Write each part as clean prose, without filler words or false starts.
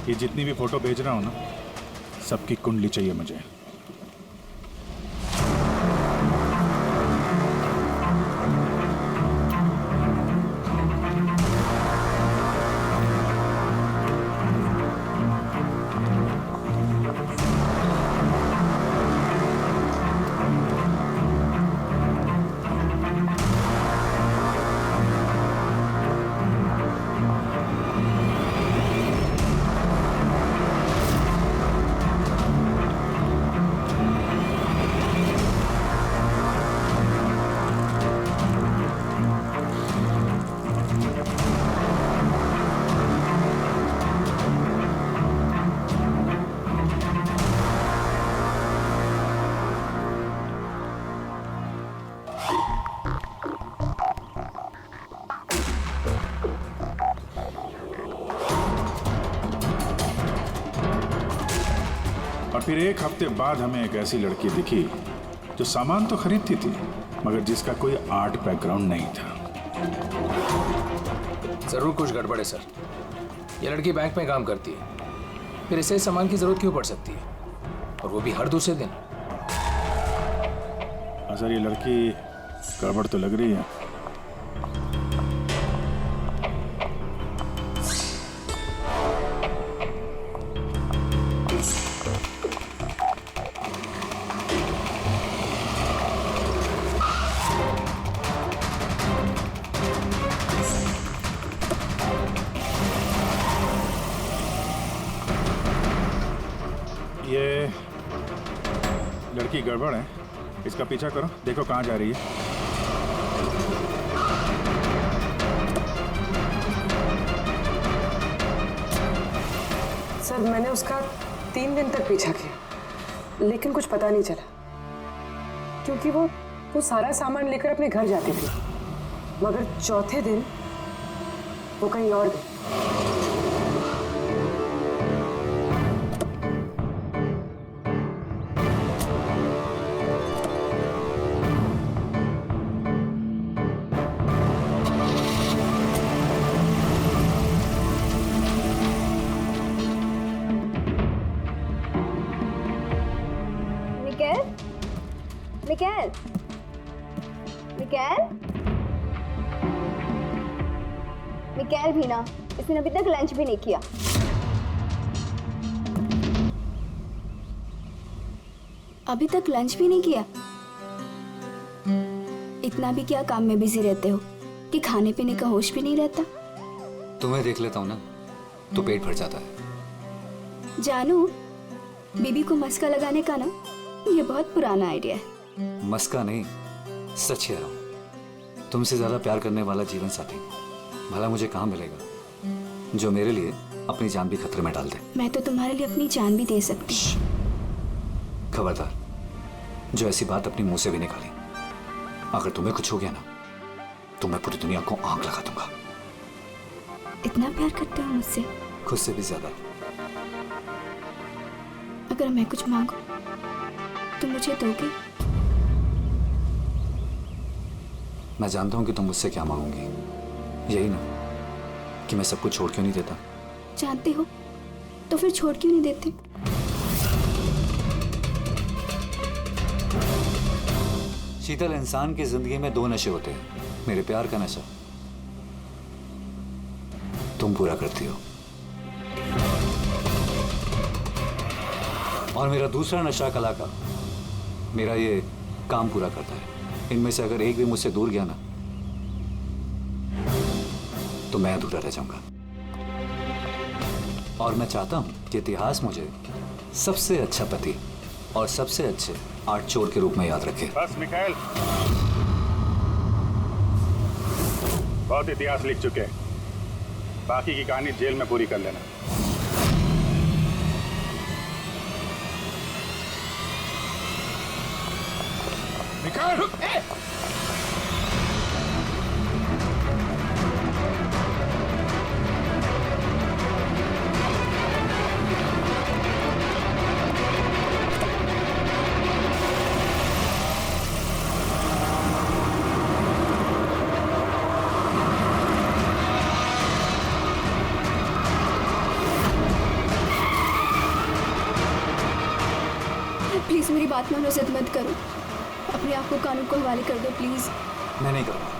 ये जितनी भी फोटो भेज रहा हूं ना, सबकी कुंडली चाहिए मुझे। और फिर एक हफ्ते बाद हमें एक ऐसी लड़की दिखी जो सामान तो खरीदती थी, मगर जिसका कोई आर्ट बैकग्राउंड नहीं था। जरूर कुछ गड़बड़ है सर। ये लड़की बैंक में काम करती है, फिर इसे सामान की जरूरत क्यों पड़ सकती है, और वो भी हर दूसरे दिन। सर, ये लड़की गड़बड़ तो लग रही है। ये लड़की गड़बड़ है, इसका पीछा करो, देखो कहाँ जा रही है। सर, मैंने उसका 3 दिन तक पीछा किया, लेकिन कुछ पता नहीं चला, क्योंकि वो सारा सामान लेकर अपने घर जाती थी, मगर चौथे दिन वो कहीं और गई। मिकेल, मिकेल, मिकेल भी ना, इसने अभी तक लंच भी नहीं किया। अभी तक लंच भी नहीं किया? इतना भी क्या काम में बिजी रहते हो कि खाने पीने का होश भी नहीं रहता? तुम्हें देख लेता हूँ ना तो पेट भर जाता है। जानू, बीबी को मस्का लगाने का ना ये बहुत पुराना आइडिया है। मस्का नहीं, सच कह रहा हूँ। तुमसे ज्यादा प्यार करने वाला जीवन साथी भला मुझे कहाँ मिलेगा जो मेरे लिए अपनी जान भी खतरे में डाल दे। मैं तो तुम्हारे लिए अपनी जान भी दे सकती। खबरदार, जो ऐसी बात अपने मुंह से भी निकाली। अगर तुम्हें कुछ हो गया ना तो मैं पूरी दुनिया को आग लगा दूंगा। इतना प्यार करते हो मुझसे? खुद से भी ज्यादा। अगर मैं कुछ मांगू तो मुझे दोगे? मैं जानता हूँ कि तुम मुझसे क्या मांगोगी, यही ना कि मैं सब कुछ छोड़ क्यों नहीं देता। जानते हो तो फिर छोड़ क्यों नहीं देते? शीतल, इंसान की जिंदगी में 2 नशे होते हैं, मेरे प्यार का नशा तुम पूरा करती हो, और मेरा दूसरा नशा कला का, मेरा ये काम पूरा करता है। इनमें से अगर एक भी मुझसे दूर गया ना तो मैं अधूरा रह जाऊंगा। और मैं चाहता हूं कि इतिहास मुझे सबसे अच्छा पति और सबसे अच्छे आर्ट चोर के रूप में याद रखे। बस मिकाएल, बहुत इतिहास लिख चुके हैं, बाकी की कहानी जेल में पूरी कर लेना। मिकाएल, प्लीज़ मेरी बात मानो, जिद मत करो। अपने आप को कानून को हवाले कर दो प्लीज़। मैं नहीं करूँगा।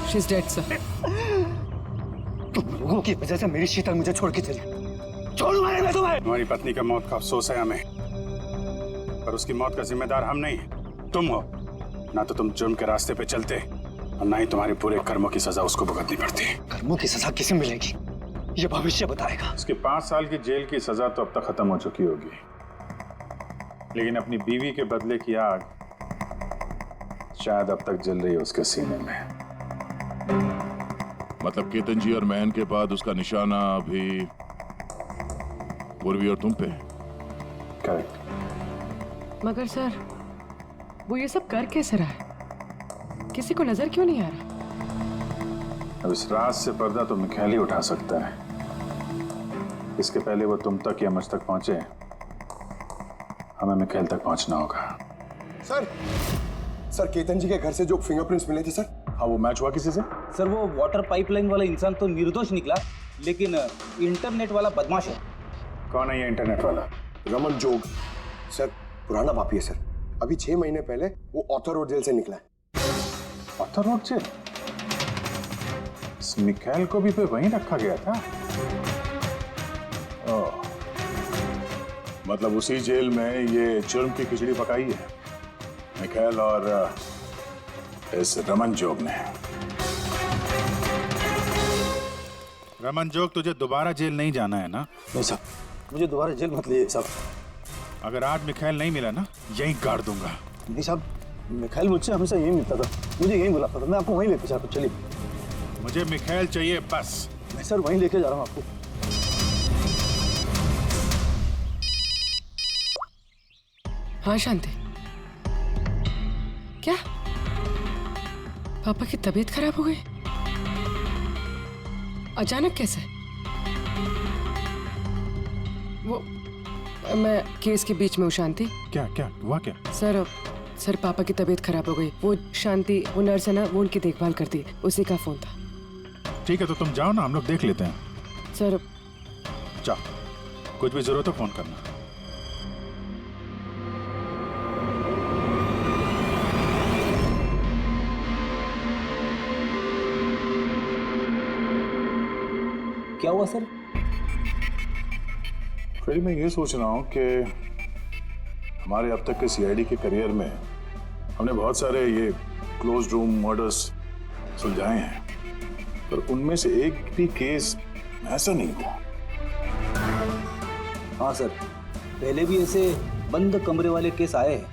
She is dead sir. तुम लोगों की वजह से मेरी शीतल मुझे छोड़ के चली। छोड़ू मैंने मैं तुम्हें। तुम्हारी पत्नी का मौत का अफसोस है हमें, पर उसकी मौत का जिम्मेदार हम नहीं, तुम हो। ना तो तुम जुर्म के रास्ते पे चलते और ना ही तुम्हारे पूरे कर्मों की सजा उसको भुगतनी पड़ती। कर्मों की सजा किसे मिलेगी ये भविष्य बताएगा। उसकी 5 साल की जेल की सजा तो अब तक खत्म हो चुकी होगी, लेकिन अपनी बीवी के बदले की आग शायद अब तक जल रही है उसके सीने में। मतलब केतन जी और महन के बाद उसका निशाना अभी पूर्वी और तुम पे है। करेक्ट। मगर सर वो ये सब कर कैसे रहा है? किसी को नजर क्यों नहीं आ रहा? अब इस राज से पर्दा तो मिखाइल ही उठा सकता है। इसके पहले वो तुम तक या मुझ तक पहुंचे, हमें मिखाइल तक पहुंचना होगा। सर केतन जी के घर से जो फिंगरप्रिंट्स मिले थे सर। हाँ, वो मैच हुआ किसी से? सर वो वाटर पाइपलाइन वाला इंसान तो निर्दोष निकला, लेकिन इंटरनेट वाला बदमाश है। कौन है ये इंटरनेट वाला? रमन जोग सर, पुराना पापी है सर। अभी 6 महीने पहले वो ऑथर रोड जेल से निकला है। Arthur road jail? इस मिखाइल को भी फिर वहीं रखा गया था? ओह, मतलब उसी जेल में ये जुर्म की खिचड़ी पकाई है मिखाइल और इस रमन जोग ने। रमन जोग, तुझे दोबारा जेल नहीं जाना है ना? नहीं साहब, मुझे दोबारा जेल मत लिए साहब। अगर आज मिखाइल नहीं मिला ना, यहीं गाड़ दूंगा। नहीं साहब, मिखाइल मुझसे हमेशा यही मिलता था, मुझे यही बुलाता था। मैं आपको वहीं लेके जाता। चलिए। मुझे मिखाइल चाहिए बस। मैं सर वहीं लेके जा रहा हूँ आपको। हाँ शांति, क्या पापा की तबीयत खराब हो गई? अचानक कैसे? वो मैं केस के बीच में हूँ शांति। क्या क्या हुआ क्या? सर पापा की तबीयत खराब हो गई। वो शांति, वो नर्स है ना, वो उनकी देखभाल करती है, उसी का फोन था। ठीक है, तो तुम जाओ ना, हम लोग देख लेते हैं। सर जाओ, कुछ भी जरूरत हो फोन करना। क्या हुआ सर? फिर मैं ये सोच रहा हूँ कि हमारे अब तक के सीआईडी के करियर में हमने बहुत सारे ये क्लोज रूम मर्डर्स सुलझाए हैं, पर उनमें से एक भी केस ऐसा नहीं हुआ। हाँ सर, पहले भी ऐसे बंद कमरे वाले केस आए हैं।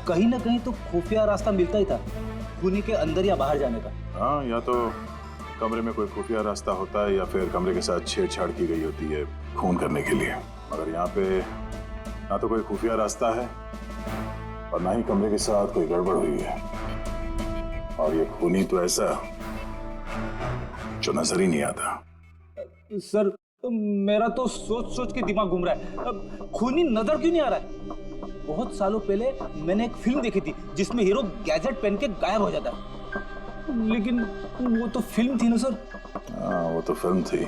कहीं ना कहीं तो खुफिया रास्ता मिलता ही था खूनी के अंदर या बाहर जाने का। हाँ, या तो कमरे में कोई खुफिया रास्ता होता है या फिर कमरे के साथ छेड़छाड़ की गई होती है खून करने के लिए। मगर यहाँ पे ना तो कोई खुफिया रास्ता है और ना ही कमरे के साथ कोई गड़बड़ हुई है, और ये खूनी तो ऐसा जो नजर ही नहीं आता। सर मेरा तो सोच सोच के दिमाग घूम रहा है। खूनी नजर क्यों नहीं आ रहा है? बहुत सालों पहले मैंने एक फिल्म देखी थी जिसमें हीरो गैजेट पहन के गायब हो जाता है, लेकिन वो तो फिल्म थी ना सर। हाँ, वो तो फिल्म थी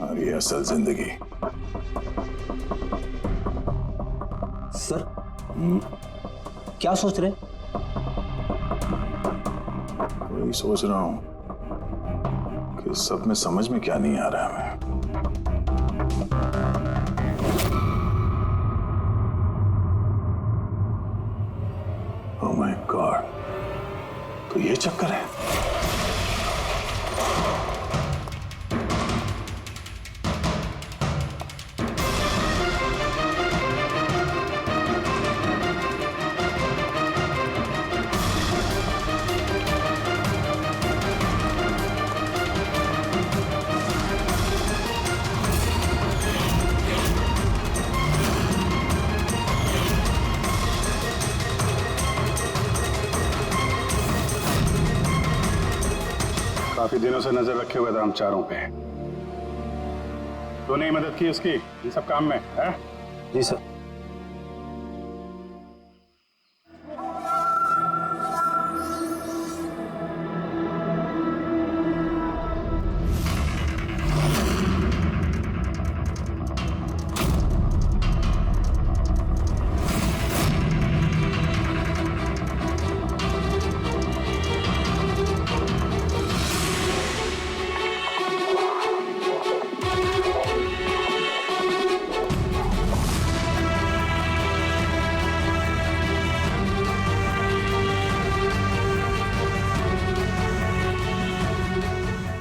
और ये असल जिंदगी। सर क्या सोच रहे? वही सोच रहा हूँ कि सब में समझ में क्या नहीं आ रहा है हमें। ओह माय गॉड, तो ये चक्कर है। दिनों से नजर रखे हुए थे हम चारों पे। तो नहीं मदद की उसकी इन सब काम में है? जी सर।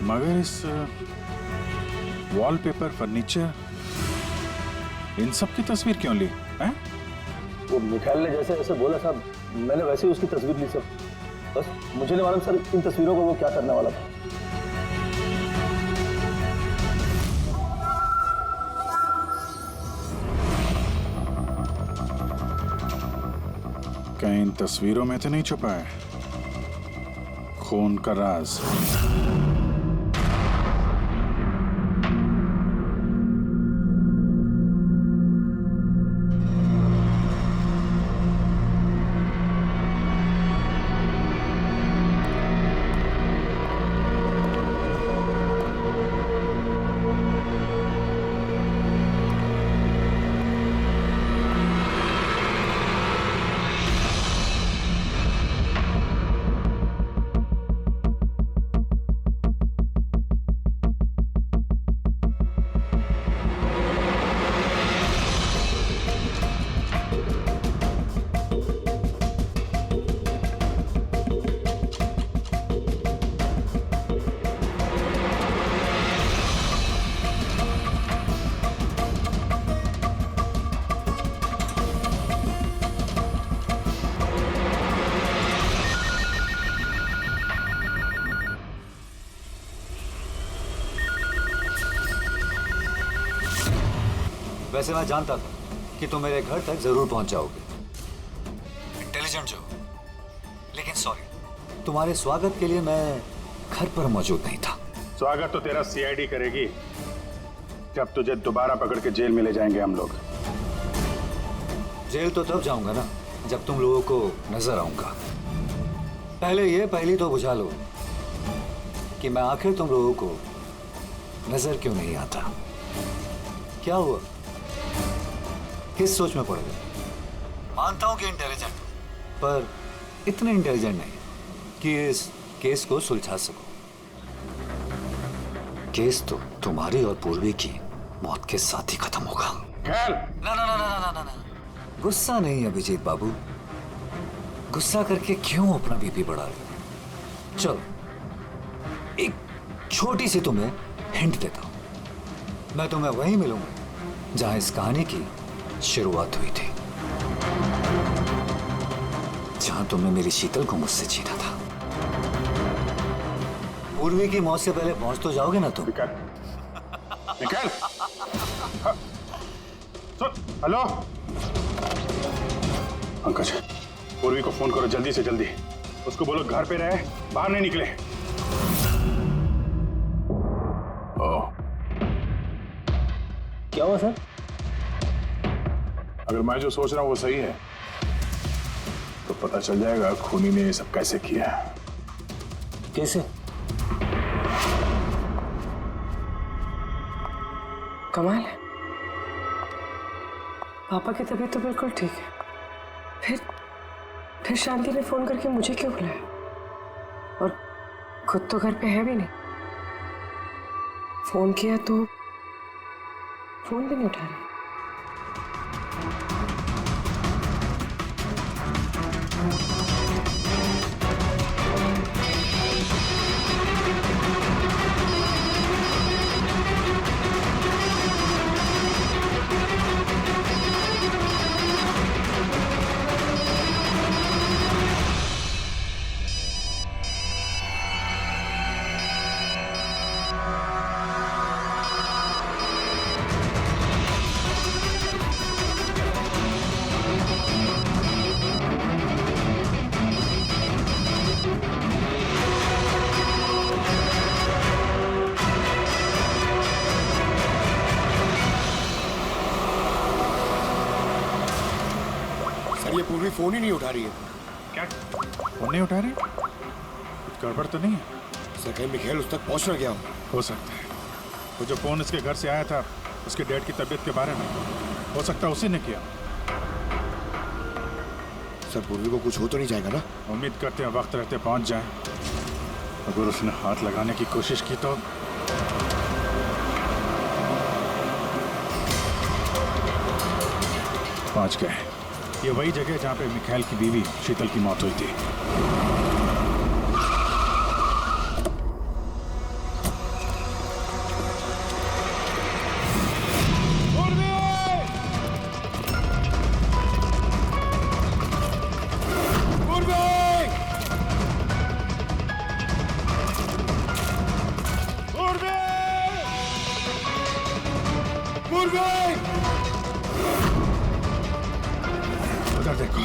मगर इस वॉलपेपर, फर्नीचर, इन सब की तस्वीर क्यों ली हैं? वो मिखाइल ने जैसे ऐसे बोला साहब, मैंने वैसे ही उसकी तस्वीर ली सर। बस मुझे नहीं मालूम सर इन तस्वीरों को वो क्या करने वाला था। कहीं इन तस्वीरों में तो नहीं छुपा है खून का राज? वैसे मैं जानता था कि तुम मेरे घर तक जरूर पहुंच जाओगे, इंटेलिजेंट जो हो। लेकिन सॉरी, तुम्हारे स्वागत के लिए मैं घर पर मौजूद नहीं था। स्वागत तो तेरा सीआईडी करेगी जब तुझे दोबारा पकड़ के जेल में ले जाएंगे हम लोग। जेल तो तब जाऊंगा ना जब तुम लोगों को नजर आऊंगा। पहले तो बुझा लो कि मैं आखिर तुम लोगों को नजर क्यों नहीं आता। क्या हुआ, किस सोच में पड़ गए? मानता हूं कि इंटेलिजेंट, पर इतने इंटेलिजेंट नहीं कि इस केस को सुलझा सको। केस तो तुम्हारी और पूर्वी की मौत के साथ ही खत्म होगा। ना ना ना ना ना ना ना, गुस्सा नहीं अभिजीत बाबू, गुस्सा करके क्यों अपना बीपी बढ़ा रहे हो? चलो एक छोटी सी तुम्हें हिंट देता हूं। मैं तुम्हें वहीं मिलूंगा जहां इस कहानी की शुरुआत हुई थी, जहां तुमने मेरी शीतल को मुझसे छीना था। पूर्वी की मौत से पहले पहुंच तो जाओगे ना तुम? निकल। हेलो पंकज, पूर्वी को फोन करो जल्दी से जल्दी। उसको बोलो घर पे रहे, बाहर नहीं निकले। क्या हुआ सर? अगर मैं जो सोच रहा हूं वो सही है तो पता चल जाएगा खूनी ने ये सब कैसे किया। कैसे? कमाल है, पापा की तबीयत तो बिल्कुल ठीक है, फिर शांति ने फोन करके मुझे क्यों बुलाया? और खुद तो घर पे है भी नहीं। फोन किया तो फोन भी नहीं उठा रही। पूरी फोन ही नहीं उठा रही है। क्या फोन नहीं उठा रही? कुछ गड़बड़ तो नहीं है? सर कहीं मिखेल उस तक पहुंच ना गया हो सकता है वो जो फोन इसके घर से आया था उसके डैड की तबीयत के बारे में, हो सकता है उसी ने किया। सर पूर्वी को कुछ हो तो नहीं जाएगा ना? उम्मीद करते हैं वक्त रहते पहुंच जाए। अगर उसने हाथ लगाने की कोशिश की तो पहुंच गए। ये वही जगह जहां पे मिखाइल की बीवी शीतल की मौत हुई थी। उधर देखो।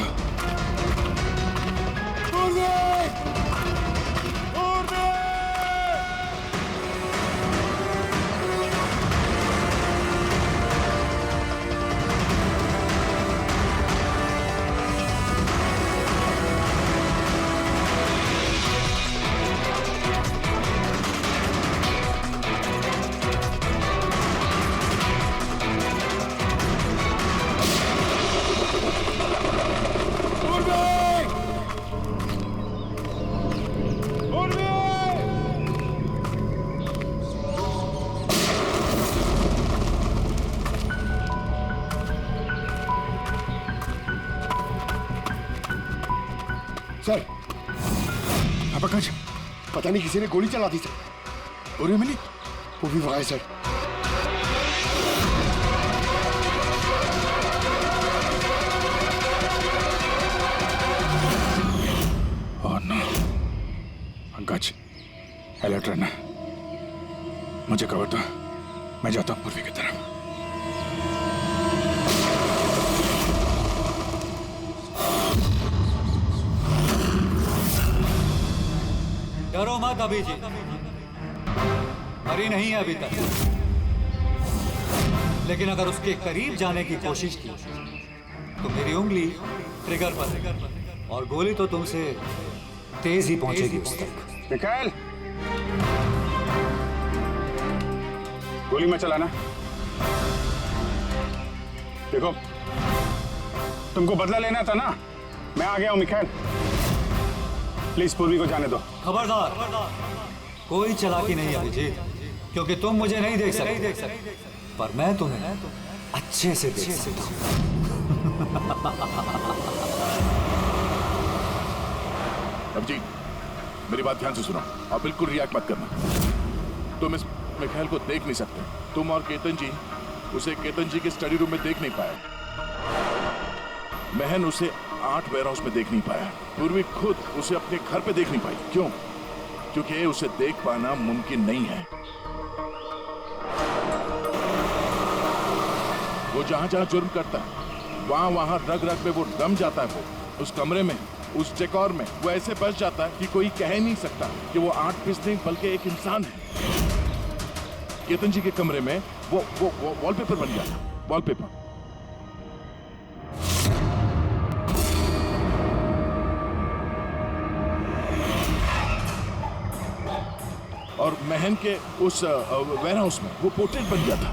सर पंकज, पता नहीं किसी ने गोली चला दी सर। पूरी मिली? पूर्वी वहां है sir. Oh no. Pankaj, alert रहना। मुझे कवर दो, मैं जाता हूँ पूर्वी की तरफ। डरो मत अभी जी, मरी नहीं है अभी तक, लेकिन अगर उसके करीब जाने की कोशिश की तो मेरी उंगली ट्रिगर पर और गोली तो तुमसे तेज ही पहुंचेगी उस तक। मिखाइल, गोली में चलाना। देखो, तुमको बदला लेना था ना, मैं आ गया हूं मिखाइल। प्लीज पूर्वी को जाने दो। खबरदार, कोई चालाकी नहीं अभिजीत, क्योंकि तुम मुझे नहीं देख सकते, पर मैं तुम्हें अच्छे से देख सकता हूं। अभिजीत, मेरी बात ध्यान से सुनो और बिल्कुल रिएक्ट मत करना। तुम इस मिखाइल को देख नहीं सकते। तुम और केतन जी उसे केतन जी के स्टडी रूम में देख नहीं पाए। महन उसे 8 वेयरहाउस में देख नहीं पाया। पूर्वी खुद उसे अपने घर पे देख नहीं पाई। क्यों? क्योंकि उसे देख पाना मुमकिन नहीं है। वो जहां जहां जुर्म करता है वहां वहां रग रग में वो दम जाता है। वो उस कमरे में, उस डेकोर में वो ऐसे बच जाता है कि कोई कह ही नहीं सकता कि वो 8 पीस नहीं बल्कि एक इंसान है। केतन जी के कमरे में वो वॉलपेपर बन गया था। वॉलपेपर। और महन के उस वेयरहाउस में वो पोर्ट्रेट बन गया था।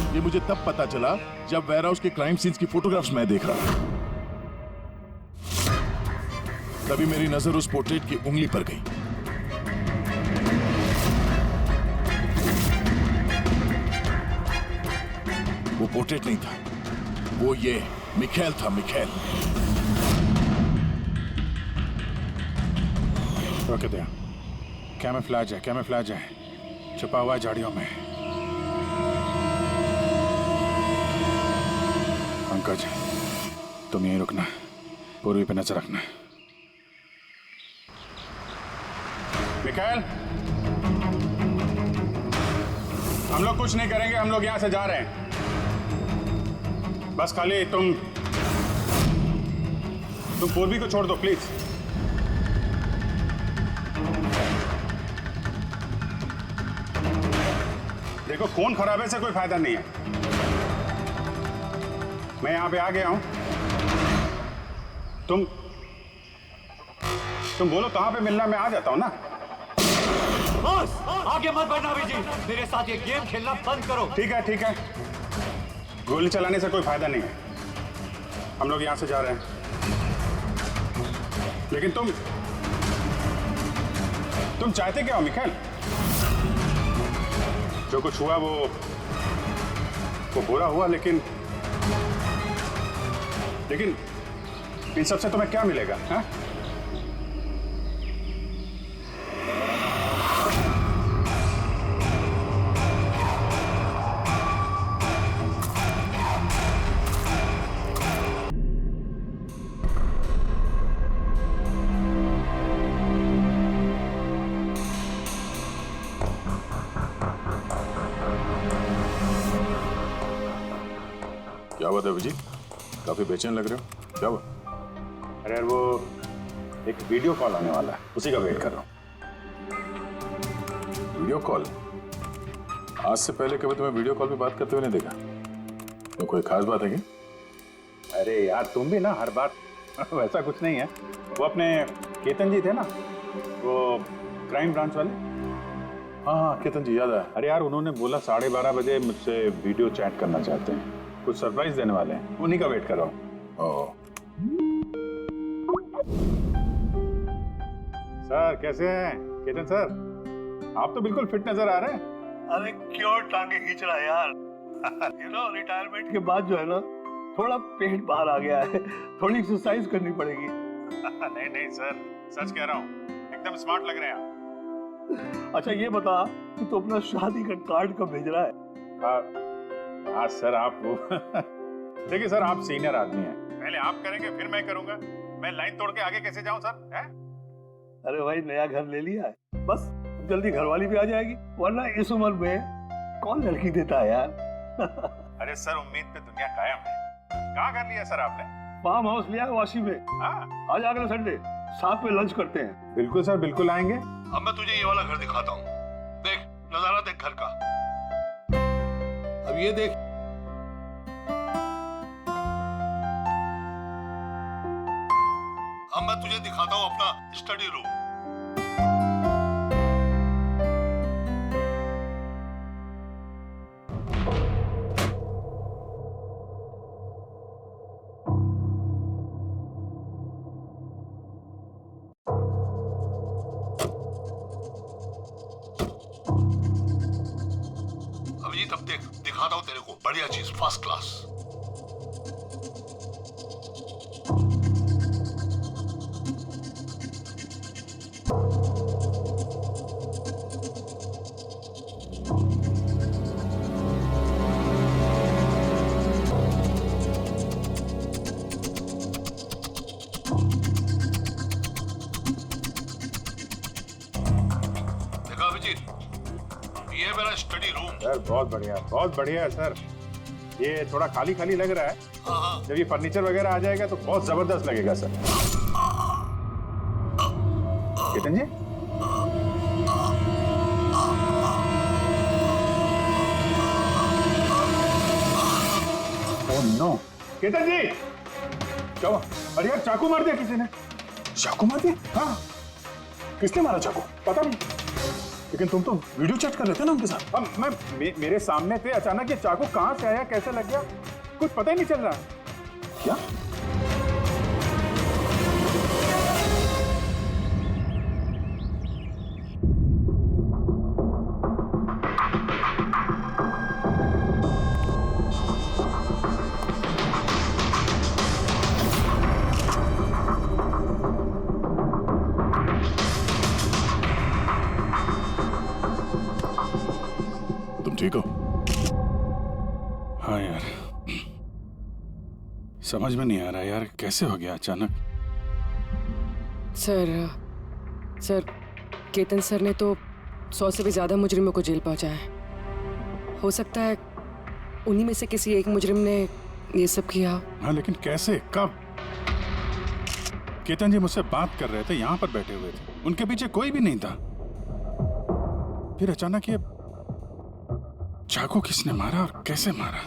ये मुझे तब पता चला जब वेयरहाउस के क्राइम सीन्स की फोटोग्राफ्स मैं देख रहा था। तभी मेरी नजर उस पोर्ट्रेट की उंगली पर गई। वो पोर्ट्रेट नहीं था, वो ये मिखेल था, मिखेल। रोके दे, कैमोफ्लेज है, कैमोफ्लेज है, छुपा हुआ है झाड़ियों में। पंकज, तुम यहीं रुकना, पूर्वी पे नजर रखना। मिखेल, हम लोग कुछ नहीं करेंगे, हम लोग यहां से जा रहे हैं। बस खाली तुम पूर्वी को छोड़ दो प्लीज। देखो, खून खराबे से कोई फायदा नहीं है। मैं यहां पे आ गया हूं, तुम बोलो कहां पे मिलना, मैं आ जाता हूं ना। बस आगे मत बढ़ना अभी जी, मेरे साथ ये गेम खेलना बंद करो। ठीक है, ठीक है, गोली चलाने से कोई फायदा नहीं है। हम लोग यहां से जा रहे हैं, लेकिन तुम चाहते क्या हो मिखेल? जो कुछ हुआ वो बुरा हुआ, लेकिन इन सबसे तुम्हें क्या मिलेगा? हाँ? क्या बात है विजय, काफी बेचैन लग रहे हो, क्या हुआ? अरे यार, वो एक वीडियो कॉल आने वाला है, उसी का वेट कर रहा हूँ। Video call? आज से पहले कभी तुम्हें वीडियो कॉल पे बात करते हुए नहीं देखा। तो कोई खास बात है क्या? अरे यार, तुम भी ना हर बात वैसा कुछ नहीं है। वो अपने केतन जी थे ना, वो क्राइम ब्रांच वाले। हाँ, केतन जी याद है। अरे यार, उन्होंने बोला 12:30 बजे मुझसे वीडियो चैट करना चाहते हैं, कुछ सरप्राइज देने वाले हैं, उन्हीं का वेट कर रहा हूँ। सर कैसे हैं केतन सर? आप तो बिल्कुल फिट नजर आ रहे हैं। अरे क्यों टांगे खींच रहा है यार? रिटायरमेंट के बाद जो है ना, थोड़ा पेट बाहर आ गया है, थोड़ी एक्सरसाइज करनी पड़ेगी। नहीं नहीं सर, सच कह रहा हूँ, एकदम स्मार्ट लग रहे हैं आप। अच्छा ये बता कि तू अपना शादी का कार्ड कब भेज रहा है? हाँ सर, आप वो देखिए सर, आप सीनियर आदमी हैं, पहले आप करेंगे फिर मैं करूंगा। मैं लाइन तोड़ के आगे कैसे जाऊं सर? है? अरे भाई, नया घर ले लिया है, बस जल्दी घरवाली भी आ जाएगी, वरना इस उम्र में कौन लड़की देता है यार? अरे सर, उम्मीद पे दुनिया कायम है। कहाँ घर लिया सर आपने? फार्म हाउस लिया है वाशी में। आज अगले संडे साथ में लंच करते हैं। बिल्कुल सर, बिल्कुल आएंगे। अब मैं तुझे ये वाला घर दिखाता हूँ, देख नजारा देख घर का। अब ये देख, अब मैं तुझे दिखाता हूँ अपना स्टडी रूम। अभिजीत, अब देख दिखाता हूँ तेरे को बढ़िया चीज, फर्स्ट क्लास। ये मेरा स्टडी रूम। सर बहुत बढ़िया है सर। ये थोड़ा खाली खाली लग रहा है, जब ये फर्नीचर वगैरह आ जाएगा तो बहुत जबरदस्त लगेगा सर। केतन जी, ओह नो, केतन जी क्या हुआ? अरे यार, चाकू मार दिया किसी ने। चाकू मार दिया? हाँ, किसने मारा चाकू पता नहीं, लेकिन तुम तो वीडियो चैट कर रहे थे ना उनके साथ। अब मेरे सामने थे, अचानक ये चाकू कहां से आया, कैसे लग गया, कुछ पता ही नहीं चल रहा। क्या? ठीक हो? हाँ यार, समझ में नहीं आ रहा यार, कैसे हो गया अचानक। सर केतन सर ने तो 100 से भी ज्यादा मुजरिमों को जेल पहुंचाया है। हो सकता है उन्हीं में से किसी एक मुजरिम ने ये सब किया। हाँ लेकिन कैसे, कब? केतन जी मुझसे बात कर रहे थे, यहाँ पर बैठे हुए थे, उनके पीछे कोई भी नहीं था। फिर अचानक ये चाकू किसने मारा और कैसे मारा?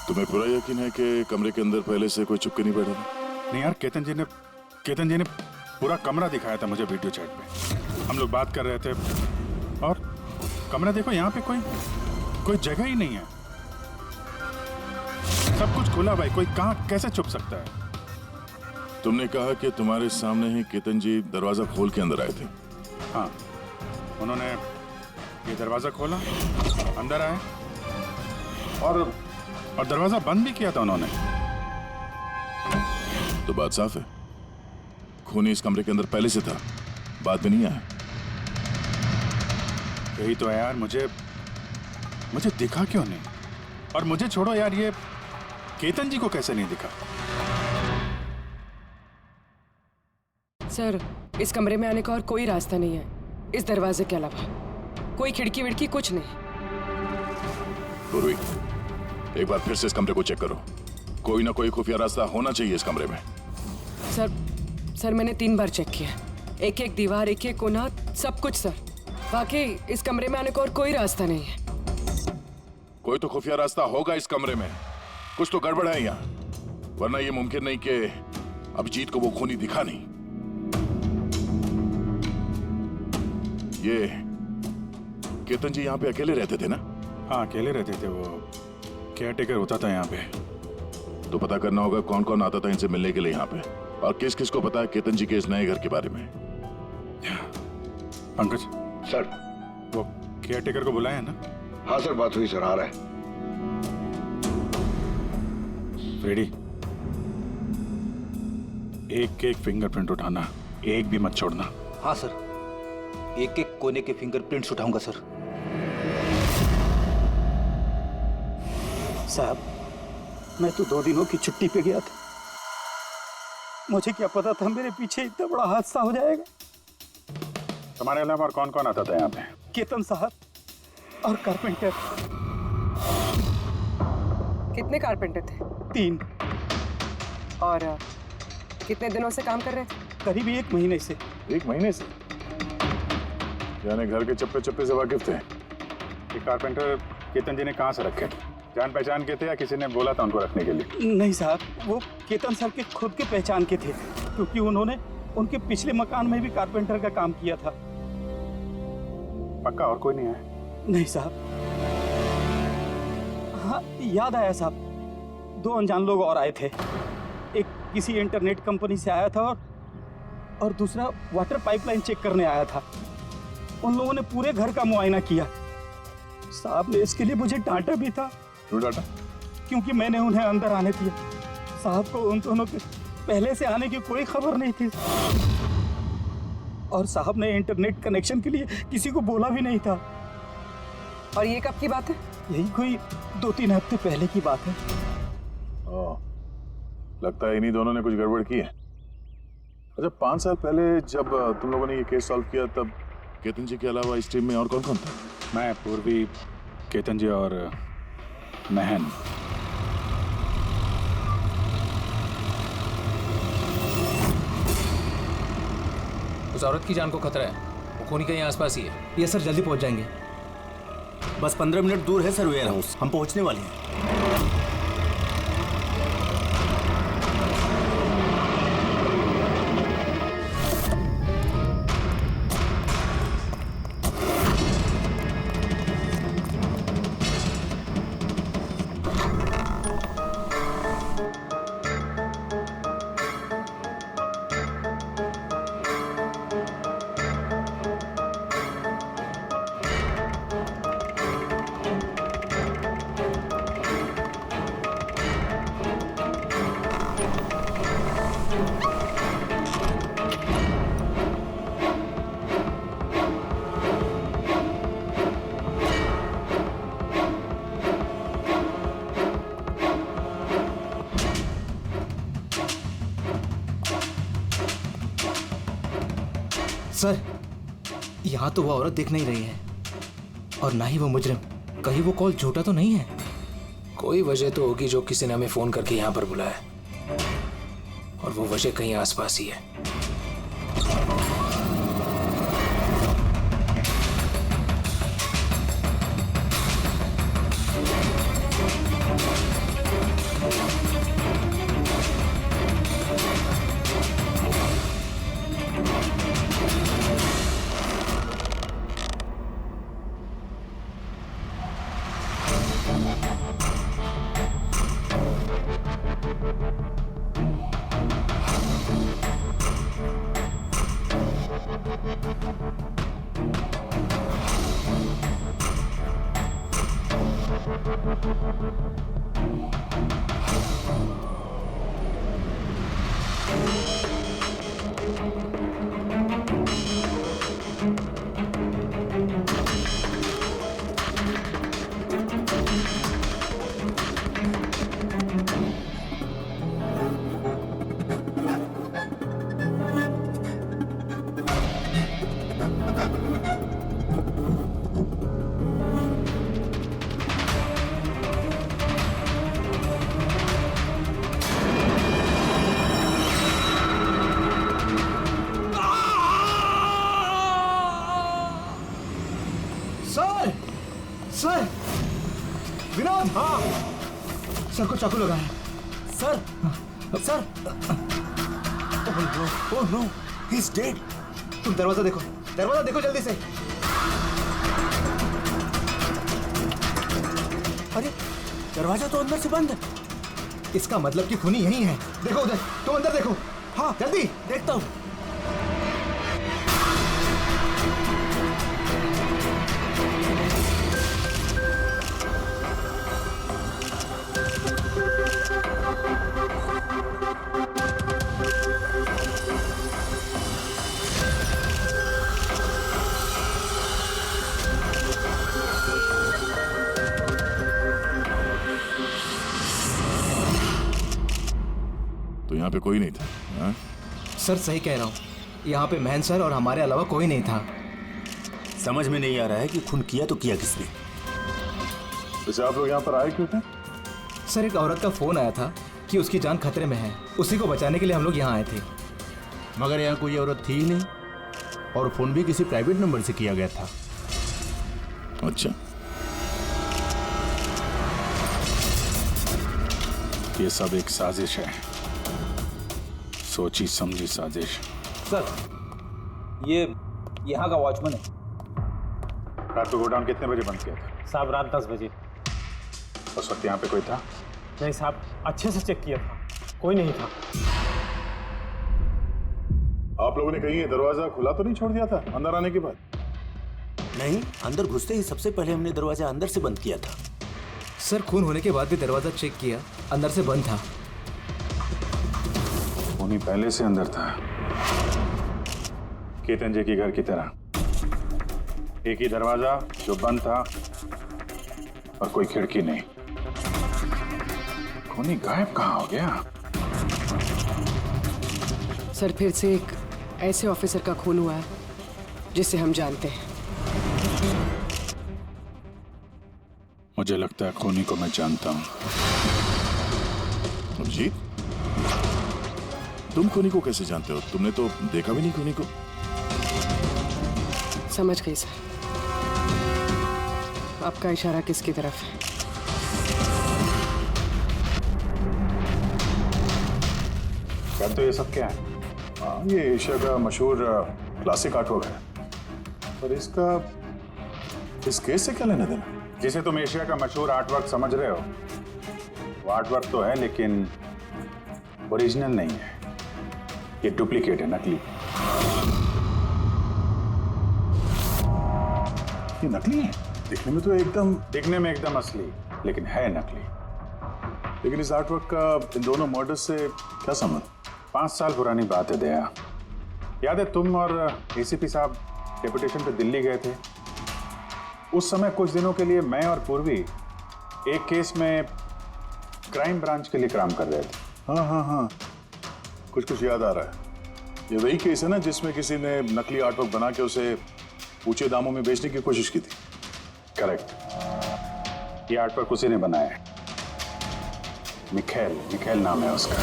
तुम्हें पूरा यकीन है कि कमरे के अंदर पहले से कोई छुप के नहीं बैठा था? नहीं यार, केतन जी ने पूरा कमरा दिखाया था मुझे वीडियो चैट पे। हम लोग बात कर रहे थे और कमरा देखो, यहाँ पे कोई जगह ही नहीं है, सब कुछ खुला भाई, कोई कहाँ कैसे छुप सकता है? तुमने कहा कि तुम्हारे सामने ही केतन जी दरवाजा खोल के अंदर आए थे। हाँ, उन्होंने ये दरवाजा खोला, अंदर आए और दरवाजा बंद भी किया था उन्होंने। तो बात साफ है, खूनी इस कमरे के अंदर पहले से था, बाद में नहीं आया। यही तो है यार, मुझे दिखा क्यों नहीं? और मुझे छोड़ो यार, ये केतन जी को कैसे नहीं दिखा? सर, इस कमरे में आने का और कोई रास्ता नहीं है इस दरवाजे के अलावा, कोई खिड़की विड़की कुछ नहीं। पूर्वी, एक बार फिर से इस कमरे को चेक करो, कोई ना कोई खुफिया रास्ता होना चाहिए इस कमरे में। सर मैंने 3 बार चेक किया, एक एक दीवार, एक एक कोना, सब कुछ सर। वाकई इस कमरे में आने का और कोई रास्ता नहीं है। कोई तो खुफिया रास्ता होगा इस कमरे में, कुछ तो गड़बड़ है यहाँ, वरना ये मुमकिन नहीं कि अभिजीत को वो खूनी दिखा नहीं। ये केतन जी यहाँ पे अकेले रहते थे ना? हाँ, अकेले रहते थे, वो केयर टेकर होता था यहाँ पे। तो पता करना होगा कौन कौन आता था इनसे मिलने के लिए यहाँ पे, और किस किस को पता है केतन जी के इस नए घर के बारे में। पंकज सर। वो केयर टेकर को बुलाया है ना? हाँ सर, बात हुई सर, आ रहा है। फ्रेडी, एक फिंगरप्रिंट उठाना, एक भी मत छोड़ना। हाँ सर, एक एक कोने के फिंगरप्रिंट्स उठाऊंगा सर। साहब, मैं तो 2 दिनों की छुट्टी पे गया था, मुझे क्या पता था मेरे पीछे इतना बड़ा हादसा हो जाएगा। तुम्हारे अलावा और कौन कौन आता था यहाँ पे? केतन साहब और कारपेंटर। कितने कारपेंटर थे? 3। और कितने दिनों से काम कर रहे थे? करीब 1 महीने से। 1 महीने से? यानी घर के चप्पे चप्पे से वाकिफ थे। ये कारपेंटर केतन जी ने कहाँ से रखे? जान पहचान के थे या किसी ने बोला था उनको रखने के लिए? नहीं साहब, वो केतन सर के खुद के पहचान के थे, क्योंकि उन्होंने उनके पिछले मकान में भी कारपेंटर का काम किया था। पक्का और कोई नहीं है? नहीं साहब। हाँ, याद आया साहब, 2 अनजान लोग और आए थे। एक किसी इंटरनेट कंपनी से आया था और दूसरा वाटर पाइपलाइन चेक करने आया था। उन लोगों ने पूरे घर का मुआयना किया। साहब ने इसके लिए मुझे डांटा भी था। क्यों डांटा? क्योंकि मैंने उन्हें अंदर आने दिया। साहब को उन दोनों के पहले से आने की कोई खबर नहीं थी, और साहब ने इंटरनेट कनेक्शन के लिए किसी को बोला भी नहीं था। और ये कब की बात है? यही कोई 2-3 हफ्ते पहले की बात है। लगता है इन्हीं दोनों ने कुछ गड़बड़ की है। अच्छा, 5 साल पहले जब तुम लोगों ने ये केस सॉल्व किया, तब केतन जी के अलावा इस टीम में और कौन कौन था? मैं, पूर्वी, केतन जी और महन। उस औरत की जान को खतरा है, वो खूनी कहीं आसपास ही है। ये सर, जल्दी पहुंच जाएंगे, बस 15 मिनट दूर है सर वेयर हाउस, हम पहुंचने वाले हैं। सर, यहाँ तो वो औरत दिख नहीं रही है और ना ही वो मुजरिम। कहीं वो कॉल झूठा तो नहीं है? कोई वजह तो होगी जो किसी ने हमें फोन करके यहाँ पर बुलाया, और वो वजह कहीं आसपास ही है। सर, विनोद। हाँ, सर को चाकू लगा है। Sir, sir. Oh no, he is dead. तुम दरवाजा देखो, दरवाजा देखो जल्दी से। अरे, दरवाजा तो अंदर से बंद है। इसका मतलब कि खूनी यही है। देखो उधर, तुम अंदर देखो। हाँ, जल्दी देखता हूँ। तो यहाँ पे कोई नहीं था? हाँ? सर सही कह रहा हूँ, यहाँ पे महन सर और हमारे अलावा कोई नहीं था। समझ में नहीं आ रहा है कि खून किया तो किया किसने। वैसे आप लोग यहाँ पर आए क्यों थे? सर, एक औरत का फोन आया था कि उसकी जान खतरे में है। उसी को बचाने के लिए हम लोग यहाँ आए थे। मगर यहाँ कोई औरत थी ही नहीं और फोन भी किसी प्राइवेट नंबर से किया गया था। अच्छा, ये सब एक साजिश है, सोची समझी साजिश। सर, ये यहाँ का वॉचमैन है। रात को गोडाउन कितने बजे बंद किया था? साहब, रात 10 बजे। उस वक्त यहाँ पे कोई था? नहीं साहब, अच्छे से चेक किया था, कोई नहीं था। आप लोगों ने कहीं ये दरवाजा खुला तो नहीं छोड़ दिया था अंदर आने के बाद? नहीं, अंदर घुसते ही सबसे पहले हमने दरवाजा अंदर से बंद किया था। सर, खून होने के बाद भी दरवाजा चेक किया, अंदर से बंद था। खूनी पहले से अंदर था, केतन जी के घर की तरह। एक ही दरवाजा जो बंद था और कोई खिड़की नहीं। खूनी गायब कहाँ हो गया? सर, फिर से एक ऐसे ऑफिसर का खून हुआ है जिसे हम जानते हैं। मुझे लगता है खूनी को मैं जानता हूं। अभिजीत, तुम खूनी को कैसे जानते हो? तुमने तो देखा भी नहीं खूनी को। समझ गई सर। आपका इशारा किसकी तरफ है? क्या तो ये सब क्या है? हाँ, ये एशिया का मशहूर क्लासिक आर्ट वर्क है, पर इसका इस केस से क्या लेना देना? जिसे तुम एशिया का मशहूर आर्टवर्क समझ रहे हो, वो आर्टवर्क तो है लेकिन ओरिजिनल नहीं है। ये डुप्लीकेट है, नकली। ये नकली है? दिखने में एकदम असली, लेकिन है नकली। लेकिन इस आर्टवर्क का इन दोनों मर्डर्स से क्या संबंध? 5 साल पुरानी बात है दया। याद है तुम और एसीपी साहब डेपुटेशन पे दिल्ली गए थे? उस समय कुछ दिनों के लिए मैं और पूर्वी एक केस में क्राइम ब्रांच के लिए काम कर रहे थे। हाँ, कुछ याद आ रहा है। ये वही केस है ना जिसमें किसी ने नकली आर्टवर्क बना के उसे ऊंचे दामों में बेचने की कोशिश की थी? करेक्ट। ये आर्टवर्क उसी ने बनाया है। मिखेल नाम है उसका।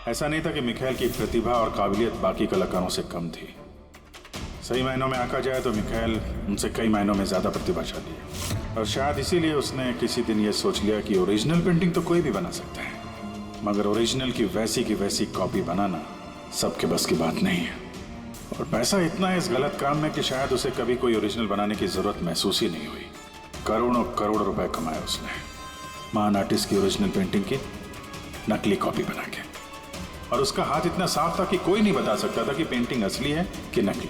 ऐसा नहीं था कि मिखेल की प्रतिभा और काबिलियत बाकी कलाकारों से कम थी। सही मायनों में आंका जाए तो मिखेल उनसे कई मायनों में ज्यादा प्रतिभाशाली है, और शायद इसीलिए उसने किसी दिन ये सोच लिया कि ओरिजिनल पेंटिंग तो कोई भी बना सकता है, मगर ओरिजिनल की वैसी कॉपी बनाना सबके बस की बात नहीं है। और पैसा इतना है इस गलत काम में कि शायद उसे कभी कोई ओरिजिनल बनाने की जरूरत महसूस ही नहीं हुई। करोड़ों करोड़ रुपए कमाए उसने महान आर्टिस्ट की ओरिजिनल पेंटिंग की नकली कॉपी बना के, और उसका हाथ इतना साफ था कि कोई नहीं बता सकता था कि पेंटिंग असली है कि नकली।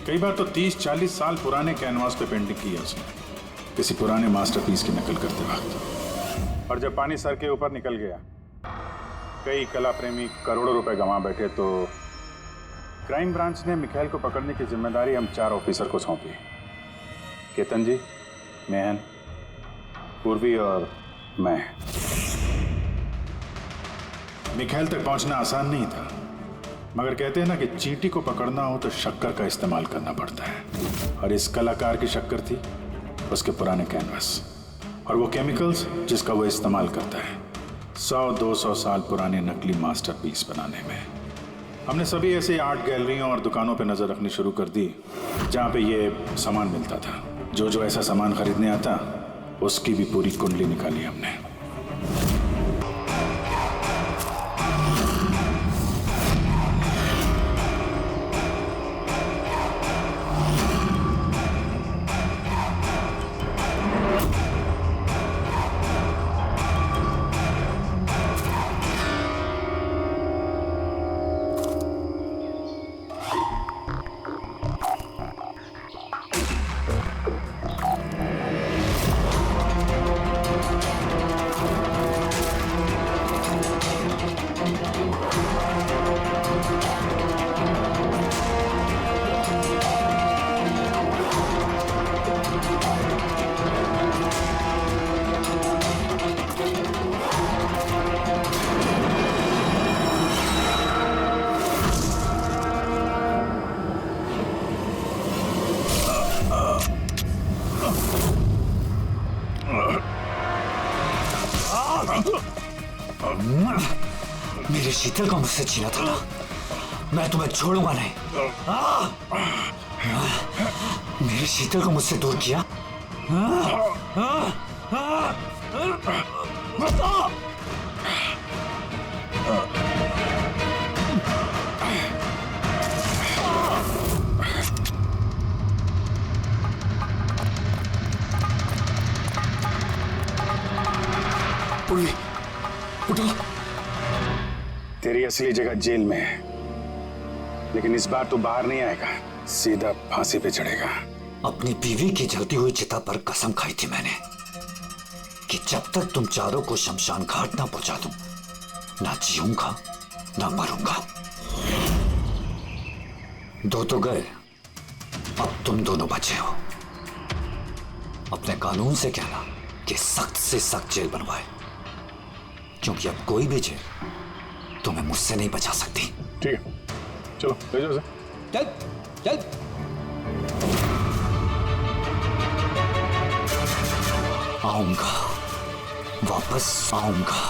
कई बार तो 30-40 साल पुराने कैनवास पे पेंटिंग की है उसने, किसी पुराने मास्टरपीस की नकल करते वक्त। और जब पानी सर के ऊपर निकल गया, कई कला प्रेमी करोड़ों रुपए गंवा बैठे, तो क्राइम ब्रांच ने मिखेल को पकड़ने की जिम्मेदारी हम 4 ऑफिसर को सौंपी। केतन जी, मेहन, पूर्वी और मैं। मिखेल तक पहुंचना आसान नहीं था, मगर कहते हैं ना कि चींटी को पकड़ना हो तो शक्कर का इस्तेमाल करना पड़ता है, और इस कलाकार की शक्कर थी उसके पुराने कैनवास और वो केमिकल्स जिसका वो इस्तेमाल करता है 100-200 साल पुराने नकली मास्टरपीस बनाने में। हमने सभी ऐसे आर्ट गैलरियों और दुकानों पर नजर रखनी शुरू कर दी जहां पे ये सामान मिलता था। जो ऐसा सामान खरीदने आता उसकी भी पूरी कुंडली निकाली हमने। मेरे शीतल को मुझसे छीना था ना, मैं तुम्हें छोड़ूंगा नहीं। मेरे शीतल को मुझसे दूर किया। उठो। तेरी असली जगह जेल में है, लेकिन इस बार तू बाहर नहीं आएगा, सीधा फांसी पे चढ़ेगा। अपनी बीवी की जलती हुई चिता पर कसम खाई थी मैंने कि जब तक तुम चारों को शमशान घाट ना पहुंचा दूं, ना जीऊंगा ना मरूंगा। 2 तो गए, अब तुम दोनों बचे हो। अपने कानून से कहना कि सख्त से सख्त जेल बनवाए, क्योंकि अब कोई भी जेल तुम्हें मुझसे नहीं बचा सकती। ठीक है, चलो ले जाओ। चल चल। आऊंगा, वापस आऊंगा।